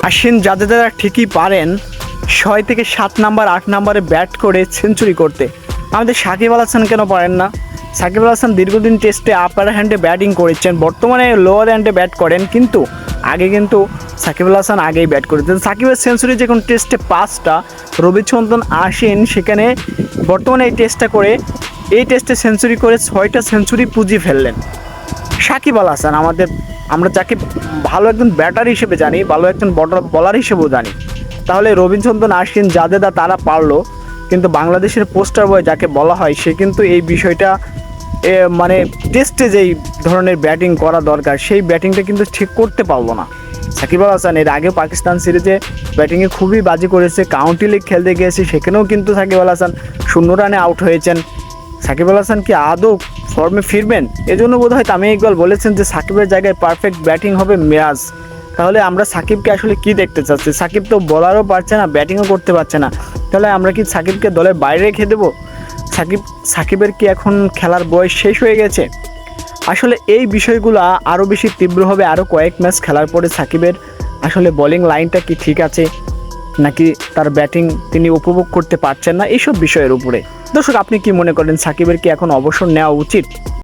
আশ্বিন জাদেজারা ঠিকই পারেন 6 থেকে 7 নাম্বার 8 নাম্বারে ব্যাট করে সেঞ্চুরি করতে, আমাদের সাকিব আল হাসান কেন পারেন না? সাকিব আল হাসান দীর্ঘদিন টেস্টে আপার হ্যান্ডে ব্যাটিং করেছেন, বর্তমানে লোয়ার হ্যান্ডে ব্যাট করেন, কিন্তু আগে কিন্তু সাকিব আল হাসান আগেই ব্যাট করেছেন। সাকিবের সেঞ্চুরি যখন টেস্টে 5টা, রবিচন্দ্রন আশ্বিন সেখানে বর্তমানে এই টেস্টটা করে এই টেস্টে সেঞ্চুরি করে 6টা সেঞ্চুরি পুঁজি ফেললেন। সাকিব আল হাসান আমরা যাকে ভালো একজন ব্যাটার হিসেবে জানি, ভালো একজন বলার হিসেবেও জানি, তাহলে রবিচন্দ্রন আশ্বিন জাদেজা তারা পারলো, কিন্তু বাংলাদেশের পোস্টার বয় যাকে বলা হয় সে কিন্তু এই বিষয়টা মানে টেস্টে যেই ধরনের ব্যাটিং করা দরকার সেই ব্যাটিংটা কিন্তু ঠিক করতে পারলো না। সাকিব আল হাসান এর আগেও পাকিস্তান সিরিজে ব্যাটিংয়ে খুবই বাজি করেছে, কাউন্টি লিগ খেলতে গিয়েছে, সেখানেও কিন্তু সাকিব আল হাসান 0 রানে আউট হয়েছেন। সাকিব আল হাসান কি আদৌ ফর্মে ফিরবেন? এজন্য বোধ হয় তামিম ইকবাল বলেছেন যে সাকিবের জায়গায় পারফেক্ট ব্যাটিং হবে মিরাজ। তাহলে আমরা সাকিবকে আসলে কি দেখতে চাচ্ছি? সাকিব তো বলারও পারছে না, ব্যাটিংও করতে পারছে না, তাহলে আমরা কি সাকিবকে দলের বাইরে রেখে দেবো? সাকিবের কি এখন খেলার বয়স শেষ হয়ে গেছে? আসলে এই বিষয়গুলো আরও বেশি তীব্র হবে আরও কয়েক ম্যাচ খেলার পরে। সাকিবের আসলে বোলিং লাইনটা কি ঠিক আছে, নাকি তার ব্যাটিং তিনি উপভোগ করতে পারছেন না, এইসব বিষয়ের উপরে। দর্শক, আপনি কি মনে করেন সাকিবের কি এখন অবসর নেওয়া উচিত?